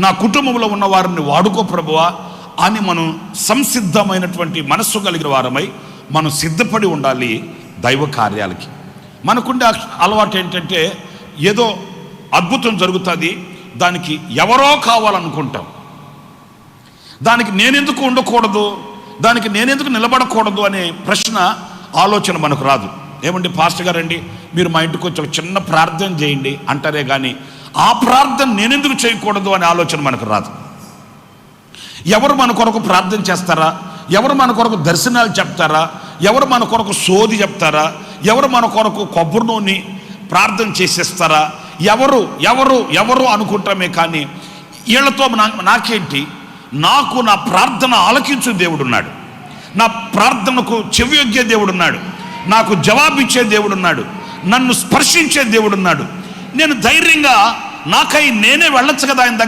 నా కుటుంబంలో ఉన్న వారిని వాడుకో ప్రభువా అని మనం సంసిద్ధమైనటువంటి మనస్సు కలిగిన వారమై మనం సిద్ధపడి ఉండాలి దైవ కార్యాలకి. మనకుండే అలవాటు ఏంటంటే ఏదో అద్భుతం జరుగుతుంది, దానికి ఎవరో కావాలనుకుంటాం, దానికి నేనెందుకు ఉండకూడదు, దానికి నేనెందుకు నిలబడకూడదు అనే ప్రశ్న ఆలోచన మనకు రాదు. ఏమండి పాస్టర్ గారండి మీరు మా ఇంటికి వచ్చి ఒక చిన్న ప్రార్థన చేయండి అంటారే కానీ ఆ ప్రార్థన నేనెందుకు చేయకూడదు అనే ఆలోచన మనకు రాదు. ఎవరు మన కొరకు ప్రార్థన చేస్తారా, ఎవరు మన కొరకు దర్శనాలు చెప్తారా, ఎవరు మన కొరకు సోది చెప్తారా, ఎవరు మన కొరకు కొబ్బరి నూనె ప్రార్థన చేసేస్తారా, ఎవరు ఎవరు ఎవరు అనుకుంటామే కానీ వీళ్ళతో నాకేంటి, నాకు నా ప్రార్థన ఆలకించు దేవుడున్నాడు, నా ప్రార్థనకు చెవియొగ్గే దేవుడున్నాడు, నాకు జవాబిచ్చే దేవుడున్నాడు, నన్ను స్పర్శించే దేవుడున్నాడు. నేను ధైర్యంగా నాకై నేనే వెళ్ళొచ్చు కదా ఆయన దగ్గర.